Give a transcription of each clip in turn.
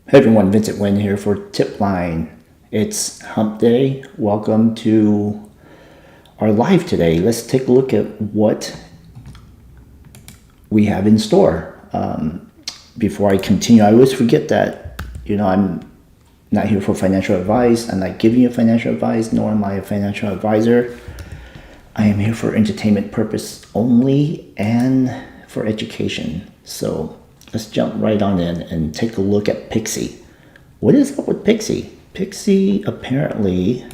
Hey everyone, Vincent Nguyen here for Tipline. It's hump day. Welcome to our live today. Let's take a look at what we have in store. Before I continue, I always forget that, I'm not here for financial advice. I'm not giving you financial advice, nor am I a financial advisor. I am here for entertainment purpose only and for education. So let's jump right on in and take a look at PIXY. What is up with PIXY? PIXY apparently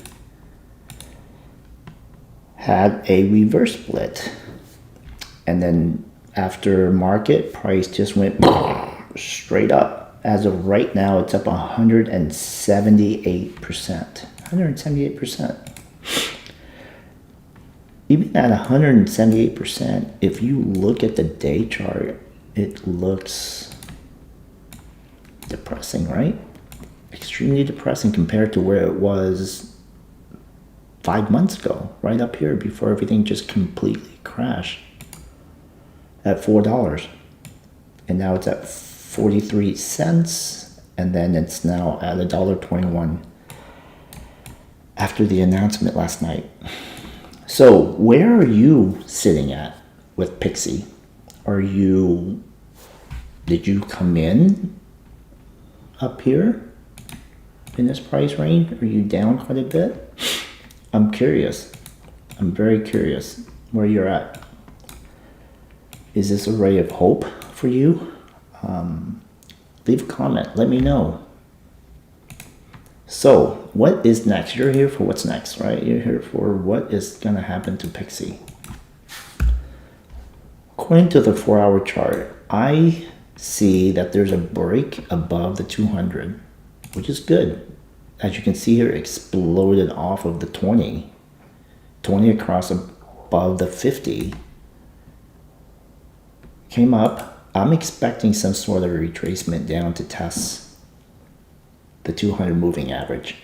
had a reverse split. And then after market, price just went straight up. As of right now, it's up 178%. 178%. Even at 178%, if you look at the day chart, it looks depressing, right? Extremely depressing compared to where it was 5 months ago, right up here before everything just completely crashed at $4. And now it's at 43 cents, and then it's now at $1.21 after the announcement last night. So where are you sitting at with PIXY? Did you come in up here in this price range? Are you down quite a bit? I'm curious. I'm very curious where you're at. Is this a ray of hope for you? Leave a comment. Let me know. So, what is next? You're here for what's next, right? You're here for what is going to happen to PIXY. According to the 4-hour chart, I see that there's a break above the 200, which is good. As you can see here, exploded off of the 20 across above the 50. Came up. I'm expecting some sort of retracement down to test the 200 moving average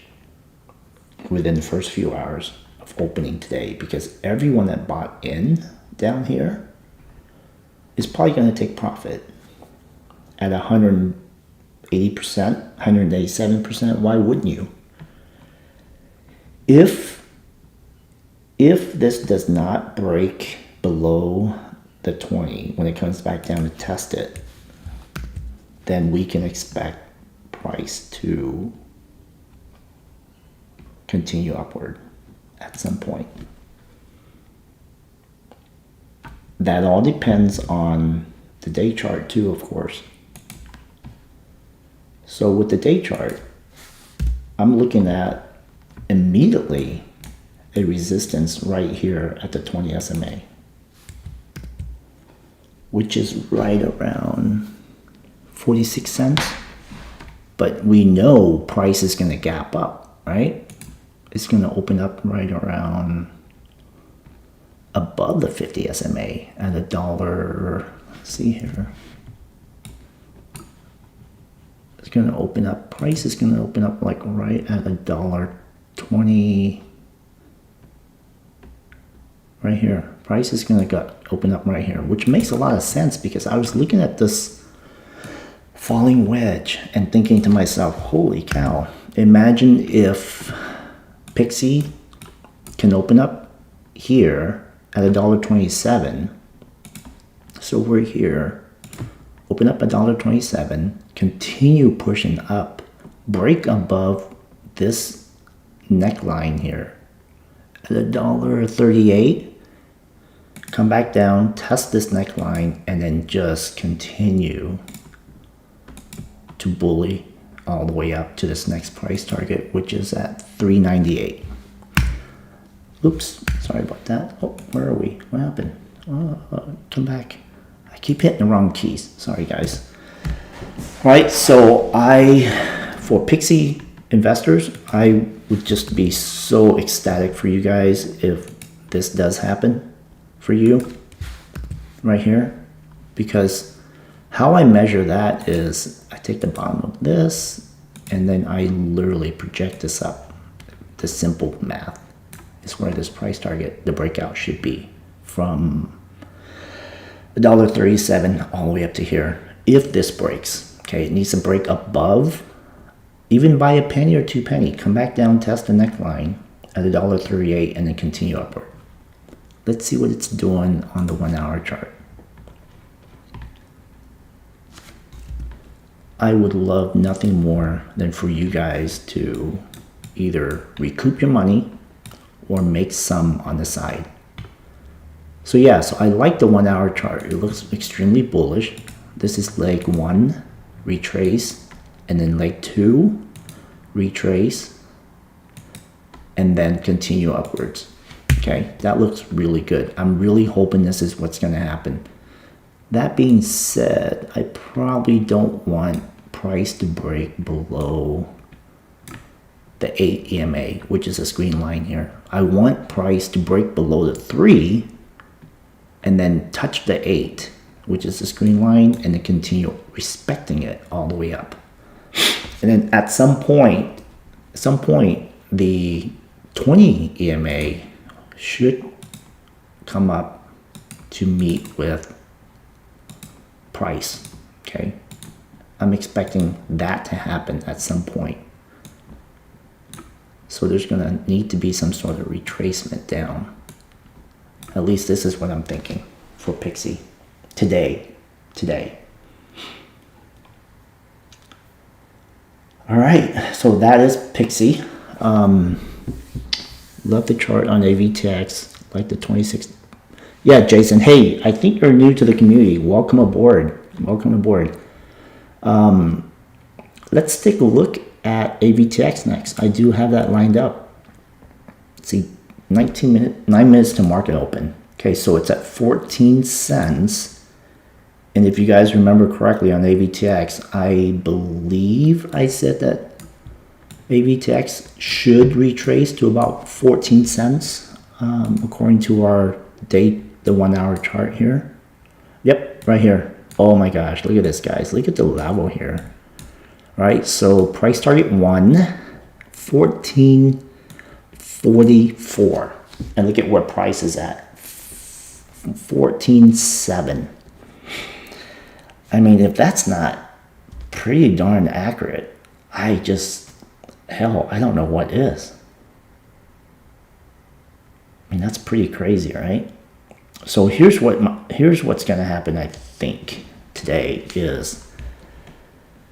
within the first few hours of opening today, because everyone that bought in down here is probably going to take profit at 180%, 187%. Why wouldn't you? If this does not break below the 20 when it comes back down to test it, then we can expect price to continue upward at some point. That all depends on the day chart too, of course. So with the day chart, I'm looking at immediately a resistance right here at the 20 SMA, which is right around 46 cents. But we know price is going to gap up, right? It's going to open up right around above the 50 SMA at $1. Let's see here. It's going to open up. Price is going to open up like right at $1.20. Right here. Price is going to open up right here, which makes a lot of sense because I was looking at this falling wedge and thinking to myself, holy cow, imagine if PIXY can open up here at $1.27. So we're here, open up $1.27, continue pushing up, break above this neckline here at $1.38, come back down, test this neckline, and then just continue to bully all the way up to this next price target, which is at $3.98. Oops, sorry about that. Oh, where are we? What happened? Come back. I keep hitting the wrong keys. Sorry, guys. All right, so for PIXY investors, I would just be so ecstatic for you guys if this does happen for you right here, because how I measure that is I take the bottom of this and then I literally project this up. The simple math is where this price target, the breakout, should be from $1.37 all the way up to here. If this breaks, okay, it needs to break above even buy a penny or 2 penny, come back down, test the neckline at $1.38 and then continue upward. Let's see what it's doing on the 1 hour chart. I would love nothing more than for you guys to either recoup your money or make some on the side. So yeah, so I like the 1 hour chart. It looks extremely bullish. This is leg 1, retrace, and then leg 2, retrace, and then continue upwards. Okay, that looks really good. I'm really hoping this is what's going to happen. That being said, I probably don't want price to break below the 8 EMA, which is a green line here. I want price to break below the 3 and then touch the 8, which is this green line, and then continue respecting it all the way up. And then at some point, the 20 EMA should come up to meet with price. Okay, I'm expecting that to happen at some point. So there's gonna need to be some sort of retracement down. At least this is what I'm thinking for PIXY today. All right, so that is PIXY. Love the chart on AVTX, like the 26. Yeah, Jason, hey, I think you're new to the community. Welcome aboard. Welcome aboard. Let's take a look at AVTX next. I do have that lined up. Let's see, 9 minutes to market open. Okay, so it's at 14 cents. And if you guys remember correctly on AVTX, I believe I said that AVTX should retrace to about 14 cents according to our date, the 1 hour chart here. Yep, right here. Oh my gosh, look at this, guys. Look at the level here. All right, so price target 1, 14.44. And look at where price is at, 14.7. I mean, if that's not pretty darn accurate, hell, I don't know what is. I mean, that's pretty crazy, right? So here's what's going to happen, I think, today is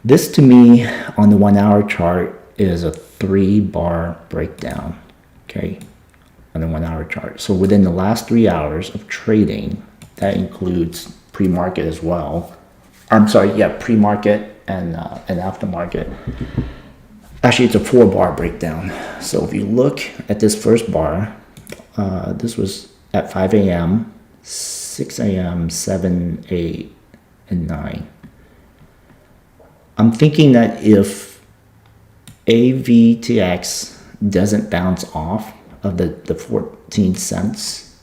this, to me, on the 1 hour chart is a 3-bar breakdown, okay, on the 1 hour chart. So within the last 3 hours of trading, that includes pre-market as well. I'm sorry, yeah, pre-market and aftermarket. Actually, it's a 4-bar breakdown. So if you look at this first bar, this was at 5 a.m., 6 a.m., 7, 8, and 9. I'm thinking that if AVTX doesn't bounce off of the 14 cents,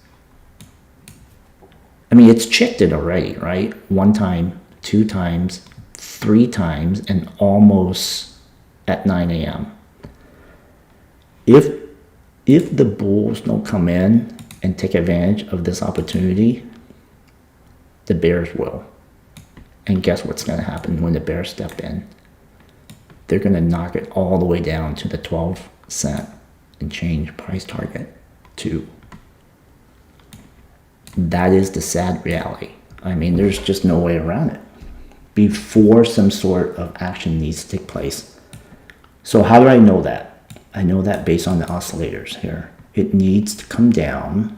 I mean, it's checked it already, right? 1 time, 2 times, 3 times, and almost at 9 a.m. If the bulls don't come in and take advantage of this opportunity, the bears will. And guess what's going to happen when the bears step in? They're going to knock it all the way down to the 12 cent and change price target 2. That is the sad reality. I mean, there's just no way around it before some sort of action needs to take place. So how do I know that? I know that based on the oscillators here. It needs to come down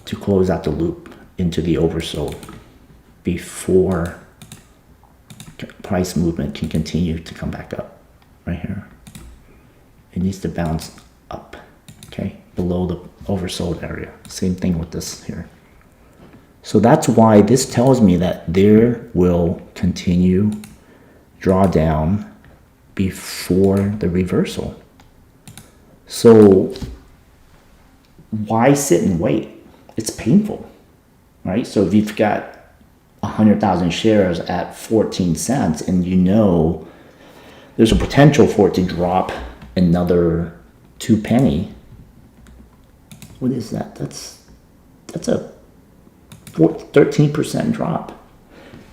to close out the loop into the oversold before price movement can continue to come back up right here. It needs to bounce up, okay, below the oversold area. Same thing with this here. So that's why this tells me that there will continue drawdown before the reversal. So why sit and wait? It's painful, right? So if you've got 100,000 shares at 14 cents and you know there's a potential for it to drop another 2 penny, what is that? That's a 13% drop.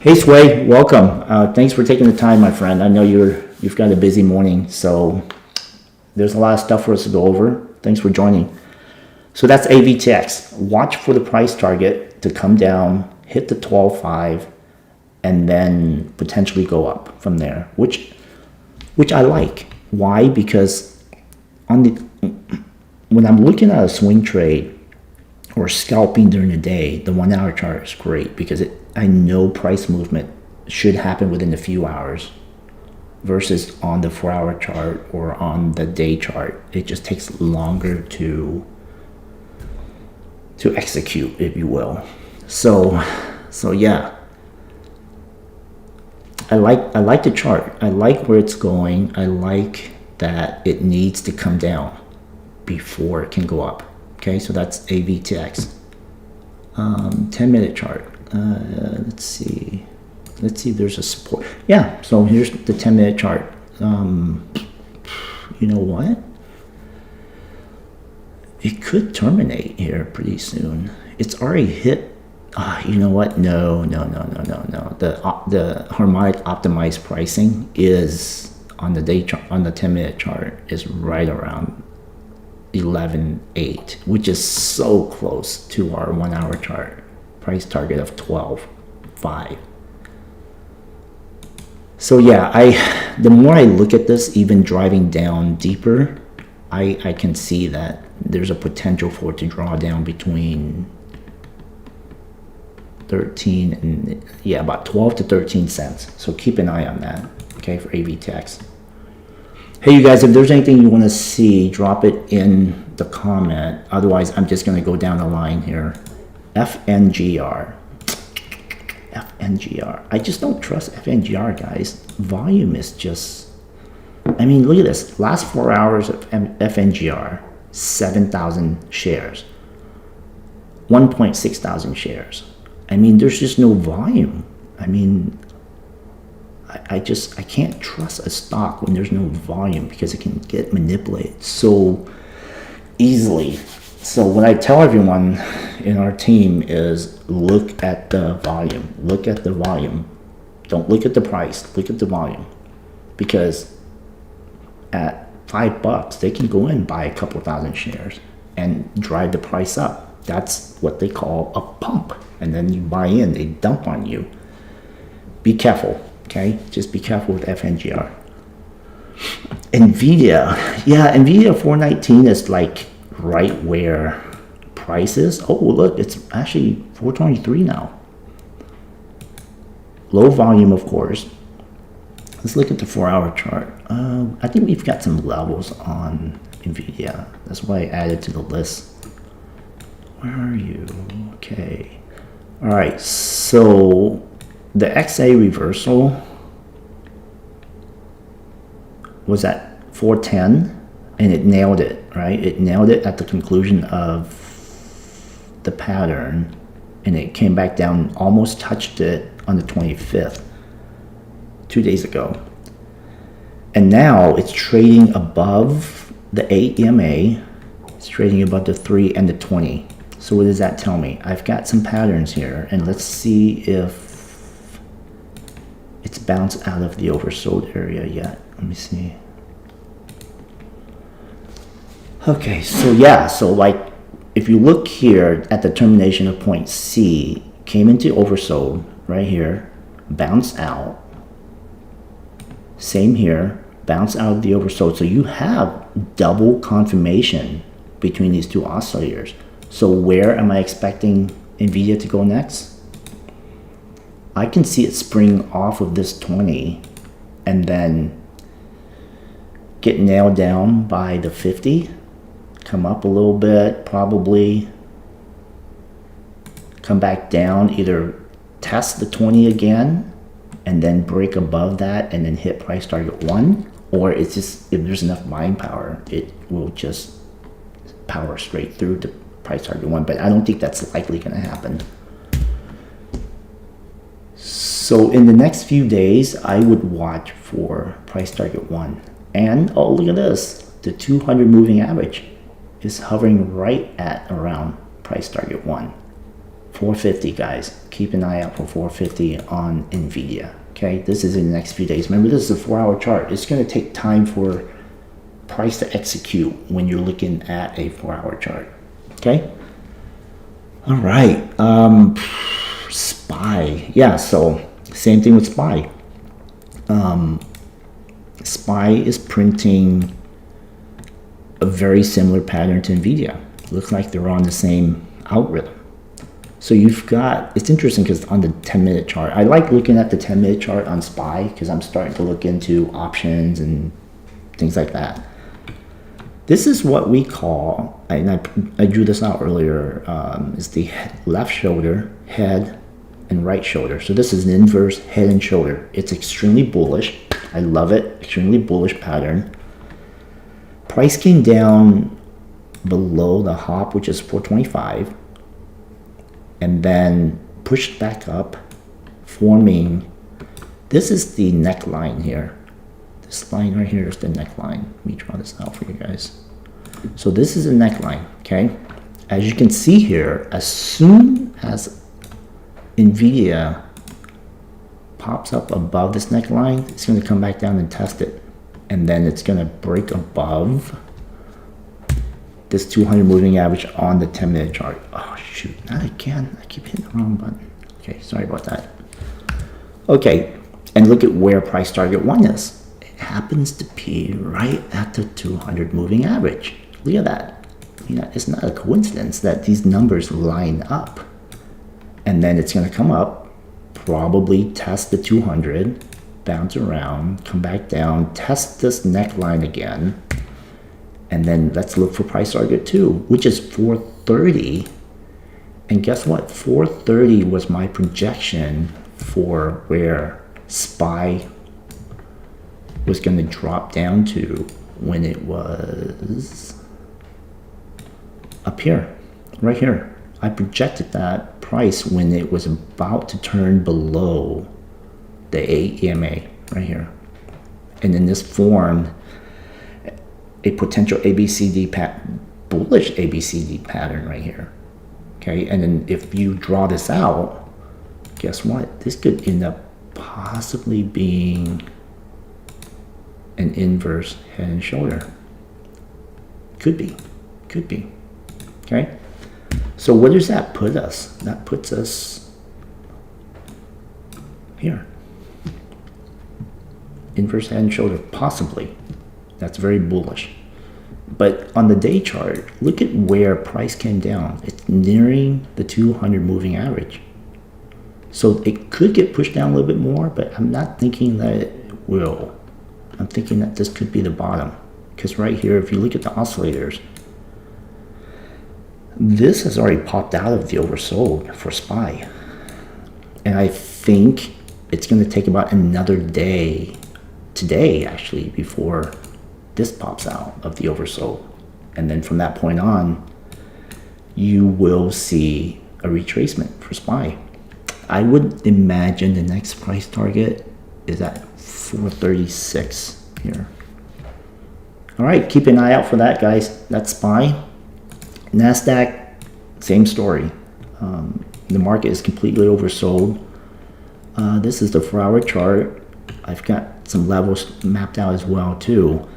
Hey Sway, welcome. Thanks for taking the time, my friend. I know you've got a busy morning, so there's a lot of stuff for us to go over. Thanks for joining. So that's AVTX. Watch for the price target to come down, hit the 12.5, and then potentially go up from there, which I like. Why? Because when I'm looking at a swing trade or scalping during the day, the 1 hour chart is great because I know price movement should happen within a few hours versus on the 4 hour chart or on the day chart. It just takes longer to execute, if you will. So yeah. I like the chart. I like where it's going. I like that it needs to come down before it can go up. Okay, so that's AVTX. 10-minute chart. Let's see if there's a support. Yeah, so here's the 10-minute chart. You know what? It could terminate here pretty soon. It's already hit. You know what? No. The harmonic optimized pricing is on the day chart, on the 10-minute chart, is right around 11.8, which is so close to our 1 hour chart price target of 12.5. So yeah, the more I look at this, even driving down deeper, I can see that there's a potential for it to draw down between 13 and about 12 to 13 cents. So keep an eye on that, okay, for AVTX. Hey, you guys, if there's anything you want to see, drop it in the comment. Otherwise, I'm just going to go down the line here. FNGR. I just don't trust FNGR, guys. Volume is just... I mean, look at this. Last 4 hours of FNGR, 7,000 shares. 1.6 thousand shares. I mean, there's just no volume. I mean... I can't trust a stock when there's no volume because it can get manipulated so easily. So what I tell everyone in our team is look at the volume. Look at the volume. Don't look at the price. Look at the volume. Because at $5, they can go in and buy a couple thousand shares and drive the price up. That's what they call a pump. And then you buy in, they dump on you. Be careful. Okay, just be careful with FNGR. NVIDIA, yeah, NVIDIA 419 is like right where price is. Oh, look, it's actually 423 now. Low volume, of course. Let's look at the 4 hour chart. I think we've got some levels on NVIDIA. That's why I added to the list. Where are you? Okay. All right, so the XA reversal was at 410 and it nailed it, right? It nailed it at the conclusion of the pattern and it came back down, almost touched it on the 25th, 2 days ago. And now it's trading above the 8 EMA, it's trading above the 3 and the 20. So what does that tell me? I've got some patterns here and let's see if it's bounced out of the oversold area yet. Let me see. Okay, so yeah, so like if you look here at the termination of point C, came into oversold right here, bounced out. Same here, bounced out of the oversold. So you have double confirmation between these two oscillators. So where am I expecting NVIDIA to go next? I can see it spring off of this 20 and then get nailed down by the 50, come up a little bit, probably come back down, either test the 20 again and then break above that and then hit price target 1, or it's just, if there's enough buying power, it will just power straight through to price target 1, but I don't think that's likely going to happen. So in the next few days, I would watch for price target 1. And oh, look at this. The 200 moving average is hovering right at around price target 1. 450, guys. Keep an eye out for 450 on NVIDIA. Okay, this is in the next few days. Remember, this is a 4-hour chart. It's going to take time for price to execute when you're looking at a 4-hour chart. Okay. All right. SPY. Yeah. So same thing with SPY. SPY is printing a very similar pattern to NVIDIA. Looks like they're on the same algorithm. So you've got, it's interesting because on the 10-minute chart, I like looking at the 10-minute chart on SPY because I'm starting to look into options and things like that. This is what we call, and I drew this out earlier, is the left shoulder, head, and right shoulder. So this is an inverse head and shoulder. It's extremely bullish. I love it. Extremely bullish pattern. Price came down below the hop, which is 425, and then pushed back up, forming, this is the neckline here. This line right here is the neckline. Let me draw this out for you guys. So this is a neckline, okay? As you can see here, as soon as NVIDIA pops up above this neckline, it's going to come back down and test it. And then it's going to break above this 200 moving average on the 10-minute chart. Oh, shoot, not again. I keep hitting the wrong button. Okay, sorry about that. Okay, and look at where price target 1 is. It happens to be right at the 200 moving average. Look at that. You know, it's not a coincidence that these numbers line up. And then it's going to come up, probably test the 200, bounce around, come back down, test this neckline again, and then let's look for price target 2, which is 430. And guess what? 430 was my projection for where SPY was going to drop down to when it was up here, right here. I projected that price when it was about to turn below the EMA right here. And then this formed a potential ABCD bullish ABCD pattern right here. Okay, and then if you draw this out, guess what? This could end up possibly being an inverse head and shoulder. Could be. Okay, so where does that put us? That puts us here. Inverse head and shoulder, possibly. That's very bullish. But on the day chart, look at where price came down. It's nearing the 200 moving average. So it could get pushed down a little bit more, but I'm not thinking that it will. I'm thinking that this could be the bottom. Because right here, if you look at the oscillators, this has already popped out of the oversold for SPY. And I think it's going to take about another day, today actually, before this pops out of the oversold. And then from that point on, you will see a retracement for SPY. I would imagine the next price target is at 436 here. All right, keep an eye out for that, guys. That's SPY. NASDAQ, same story. The market is completely oversold. This is the 4-hour chart. I've got some levels mapped out as well too.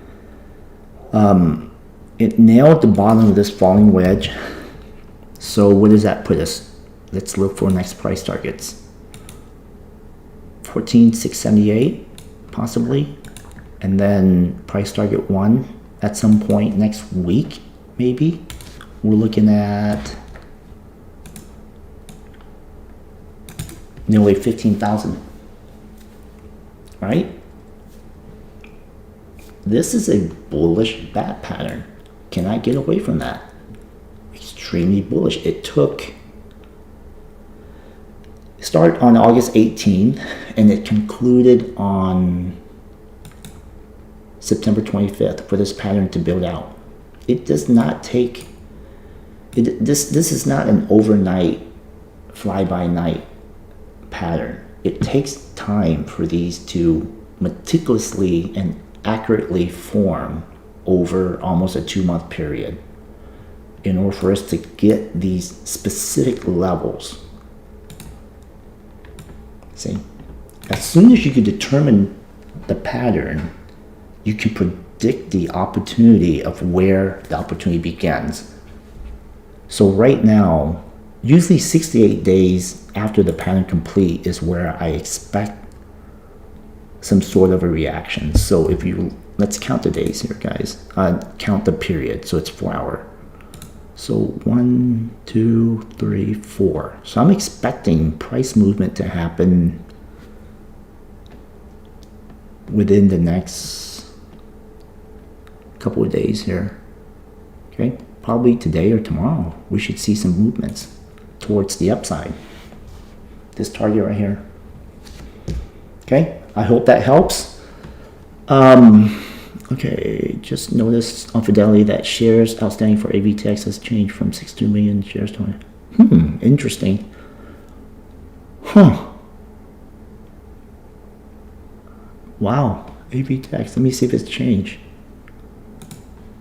It nailed the bottom of this falling wedge. So what does that put us? Let's look for next price targets. 14,678 possibly, and then price target 1 at some point next week maybe. We're looking at nearly 15,000, right? This is a bullish bat pattern. Can I get away from that? Extremely bullish. It started on August 18th and it concluded on September 25th for this pattern to build out. It does not take, this is not an overnight fly-by-night pattern. It takes time for these to meticulously and accurately form over almost a 2-month period. in order for us to get these specific levels. See, as soon as you can determine the pattern, you can predict the opportunity of where the opportunity begins. So right now, usually 68 days after the pattern complete is where I expect some sort of a reaction. So if you, let's count the days here, guys. Count the period, so it's 4 hour. So 1, 2, 3, 4. So I'm expecting price movement to happen within the next couple of days here. Okay, probably today or tomorrow, we should see some movements towards the upside. This target right here. Okay, I hope that helps. Okay, just notice on Fidelity that shares outstanding for AVTX has changed from 62 million shares to interesting. Wow, AVTX, let me see if it's changed.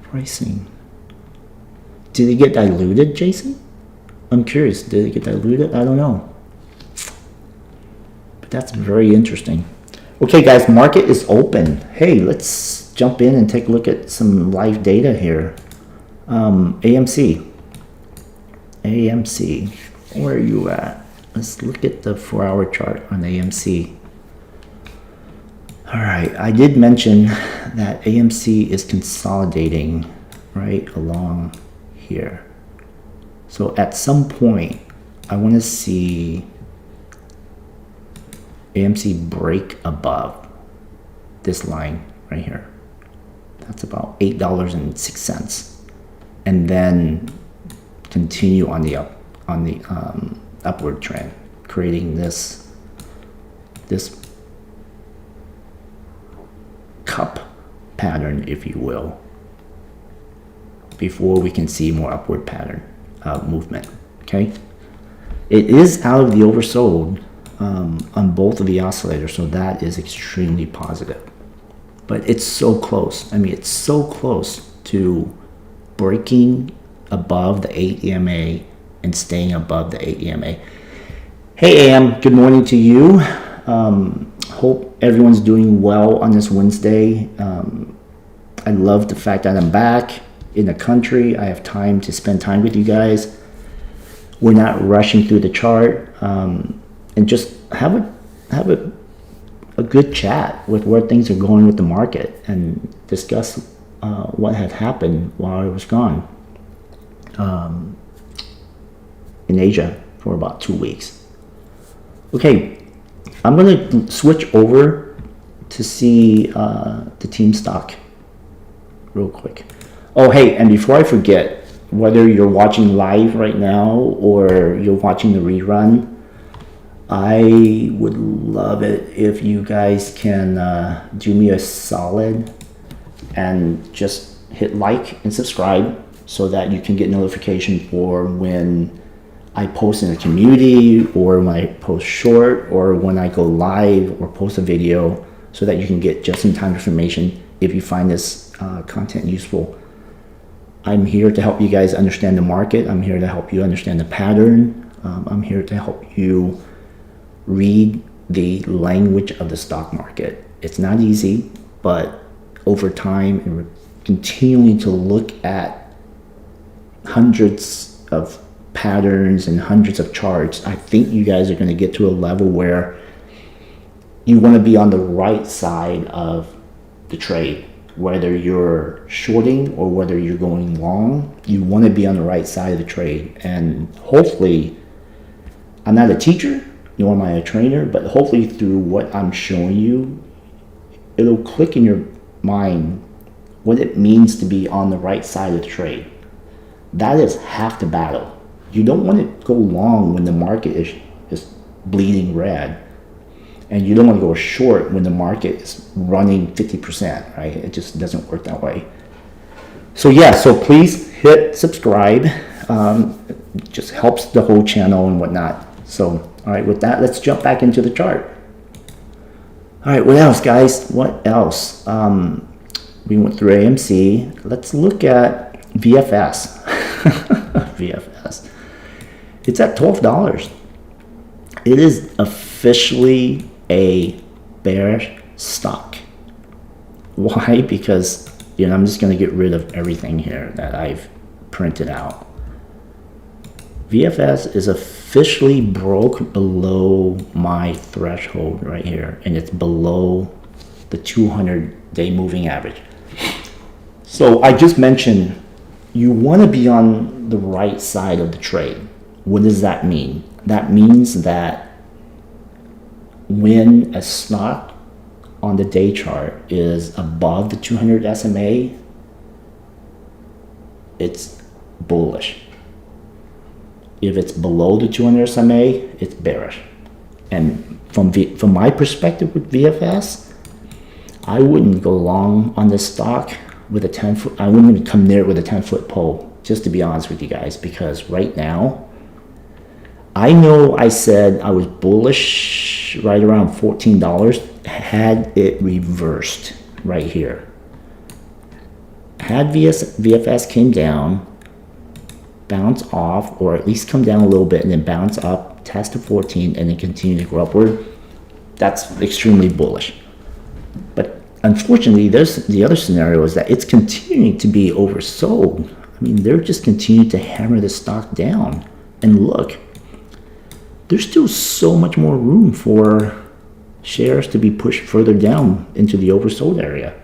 Pricing. Did it get diluted, Jason? I'm curious, did it get diluted? I don't know. But that's very interesting. Okay guys, market is open. Hey, let's jump in and take a look at some live data here. AMC, where are you at? Let's look at the 4 hour chart on AMC. All right, I did mention that AMC is consolidating right along here. So at some point, I want to see AMC break above this line right here. That's about $8.06, and then continue on the upward trend, creating this cup pattern, if you will, before we can see more upward pattern movement. Okay, it is out of the oversold on both of the oscillators, so that is extremely positive. But it's so close. I mean, it's so close to breaking above the 8 EMA and staying above the 8 EMA. Hey AM, good morning to you. Hope everyone's doing well on this Wednesday. I love the fact that I'm back in the country. I have time to spend time with you guys. We're not rushing through the chart, and just have a good chat with where things are going with the market and discuss what had happened while I was gone in Asia for about 2 weeks. Okay, I'm going to switch over to see the team stock real quick. Oh, hey, and before I forget, whether you're watching live right now or you're watching the rerun, I would love it if you guys can do me a solid and just hit like and subscribe so that you can get notification for when I post in the community, or when I post short, or when I go live or post a video, so that you can get just-in-time information if you find this content useful. I'm here to help you guys understand the market. I'm here to help you understand the pattern. I'm here to help you read the language of the stock market. It's not easy, but over time, and we're continuing to look at hundreds of patterns and hundreds of charts, I think you guys are going to get to a level where you want to be on the right side of the trade. Whether you're shorting or whether you're going long, you want to be on the right side of the trade. And hopefully, I'm not a teacher, nor am I a trainer, but hopefully through what I'm showing you, it'll click in your mind what it means to be on the right side of the trade. That is half the battle. You don't want to go long when the market is bleeding red, and you don't want to go short when the market is running 50%, right? It just doesn't work that way. So yeah, so please hit subscribe. It just helps the whole channel and whatnot. So, all right, with that, let's jump back into the chart. All right, what else, guys? What else? We went through AMC. Let's look at VFS. VFS. It's at $12. It is officially a bearish stock. Why? Because, you know, I'm just going to get rid of everything here that I've printed out. VFS is officially broke below my threshold right here, and it's below the 200-day moving average. So I just mentioned you want to be on the right side of the trade. What does that mean? That means that when a stock on the day chart is above the 200 SMA, it's bullish. If it's below the 200 SMA, it's bearish. And from my perspective with VFS, I wouldn't go long on this stock with a 10-foot. I wouldn't even come near it with a 10-foot pole, just to be honest with you guys, because right now, I know I said I was bullish right around $14 had it reversed right here. Had VFS came down, bounce off, or at least come down a little bit and then bounce up, test to 14, and then continue to go upward, that's extremely bullish. But unfortunately, there's the other scenario is that it's continuing to be oversold. I mean, they're just continuing to hammer the stock down. And look, there's still so much more room for shares to be pushed further down into the oversold area.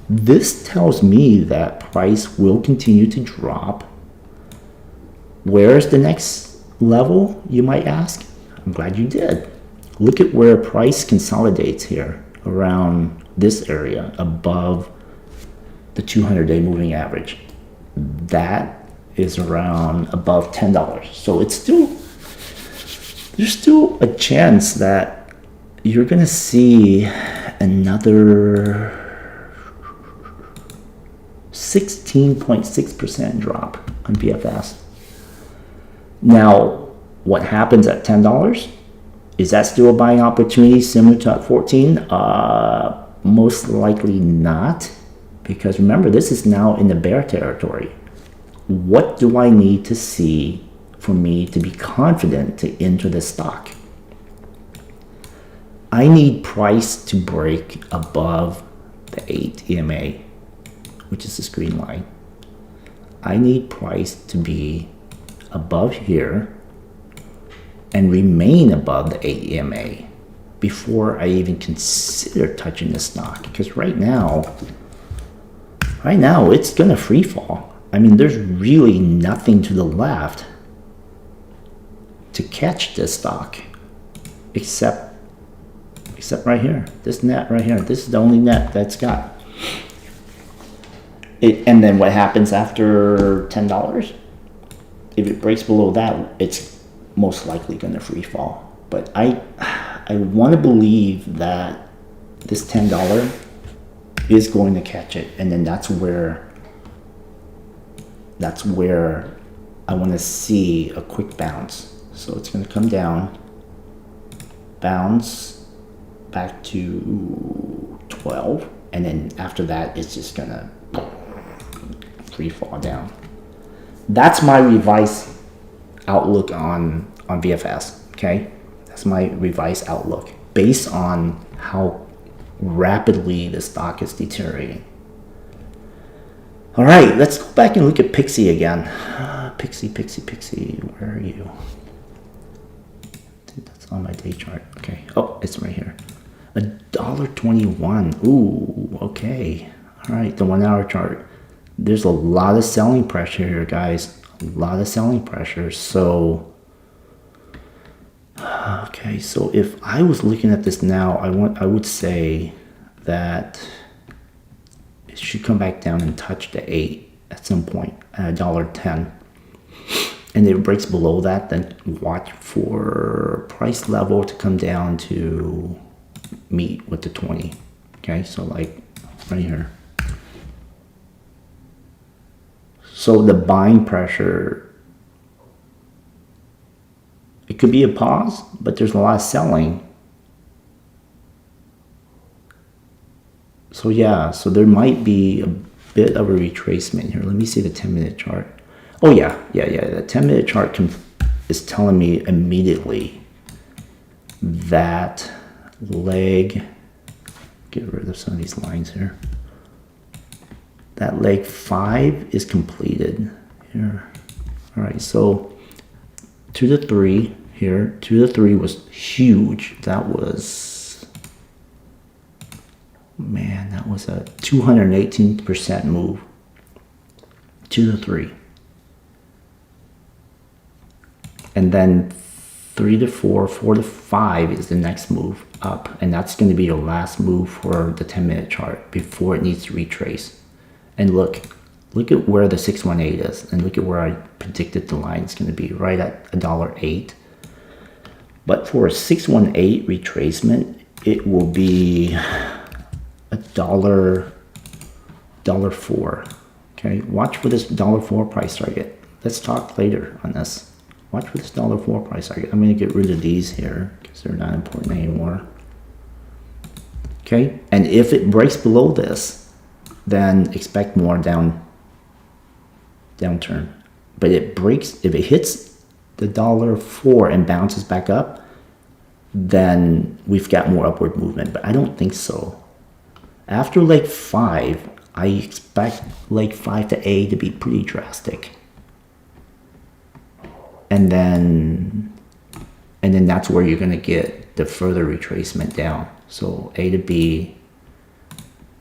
This tells me that price will continue to drop. Where's the next level, you might ask? I'm glad you did. Look at where price consolidates here around this area above the 200-day moving average. That is around above $10. So it's still, there's still a chance that you're gonna see another 16.6% drop on VFS. Now, what happens at $10? Is that still a buying opportunity similar to at 14? Most likely not, because remember, this is now in the bear territory. What do I need to see for me to be confident to enter this stock? I need price to break above the 8 EMA, which is the green line. I need price to be above here and remain above the 8 EMA before I even consider touching the stock. Because right now it's gonna free fall. I mean, there's really nothing to the left to catch this stock except right here, this net right here. This is the only net that's got it. And then what happens after $10? If it breaks below that, it's most likely going to free fall. But I want to believe that this $10 is going to catch it, and then that's where I want to see a quick bounce. So it's going to come down, bounce back to 12, and then after that it's just going to free fall down. That's my revised outlook on VFS, okay? That's my revised outlook based on how rapidly the stock is deteriorating. All right, let's go back and look at PIXY again. PIXY, where are you? I think that's on my day chart. Okay, oh, it's right here. $1.21, ooh, okay. All right, the 1 hour chart. There's a lot of selling pressure here, guys. A lot of selling pressure. So, okay. So if I was looking at this now, I would say that it should come back down and touch the 8 at some point at $1.10. And if it breaks below that, then watch for price level to come down to meet with the 20. Okay, so like right here. So the buying pressure, it could be a pause, but there's a lot of selling. So yeah, so there might be a bit of a retracement here. Let me see the 10-minute chart. Oh yeah, the 10-minute chart is telling me immediately that leg, get rid of some of these lines here, that leg 5 is completed here. All right, so 2 to 3 here, 2 to 3 was huge. That was, man, that was a 218% move. 2 to 3. And then 3 to 4, 4 to 5 is the next move up. And that's going to be your last move for the 10-minute chart before it needs to retrace. And look at where the 618 is. And look at where I predicted the line is going to be, right at $1.08. But for a 618 retracement, it will be $1.04. Okay, watch for this $1.04 price target. Let's talk later on this. Watch for this $1.04 price target. I'm going to get rid of these here because they're not important anymore. Okay, and if it breaks below this, then expect more downturn. But it breaks, if it hits the $1.04 and bounces back up, then we've got more upward movement. But I don't think so. After leg 5, I expect leg 5 to A to be pretty drastic. And then that's where you're going to get the further retracement down. So A to B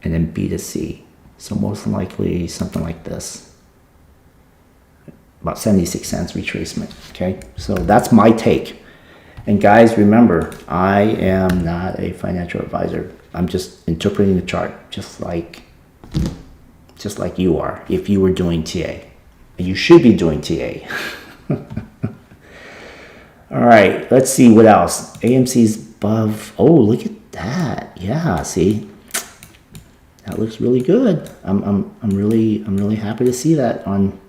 and then B to C. So most likely something like this. About 76 cents retracement. Okay, so that's my take. And guys, remember, I am not a financial advisor. I'm just interpreting the chart, just like you are if you were doing TA. And you should be doing TA. All right, let's see what else. AMC's above. Oh, look at that. Yeah, see, that looks really good. I'm really happy to see that on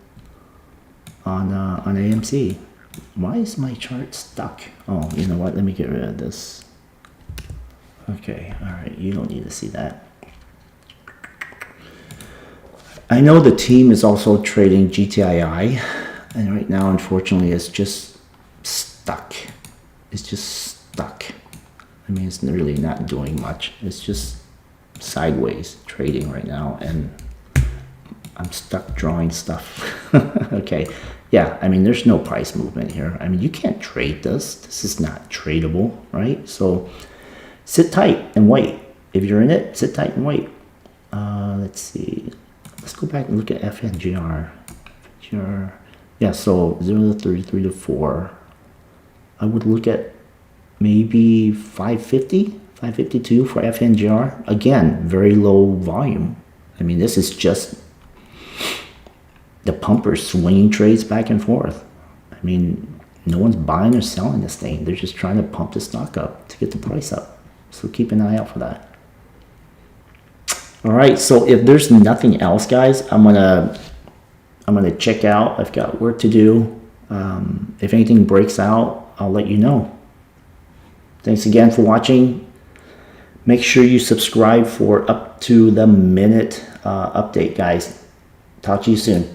AMC. Why is my chart stuck? Oh, you know what? Let me get rid of this. Okay, all right. You don't need to see that. I know the team is also trading GTII, and right now, unfortunately, it's just stuck. It's just stuck. I mean, it's really not doing much. It's just sideways trading right now, and I'm stuck drawing stuff. Okay, yeah, I mean, there's no price movement here. I mean, you can't trade this. This is not tradable, right? So sit tight and wait. If you're in it, sit tight and wait. Let's see. Let's go back and look at FNGR. Yeah, so 0 to 3, 3 to 4. I would look at maybe 550, 552 for FNGR. Again, very low volume. I mean, this is just the pumpers swinging trades back and forth. I mean, no one's buying or selling this thing. They're just trying to pump the stock up to get the price up. So keep an eye out for that. All right, so if there's nothing else, guys, I'm gonna check out. I've got work to do. If anything breaks out, I'll let you know. Thanks again for watching. Make sure you subscribe for up to the minute update, guys. Talk to you soon.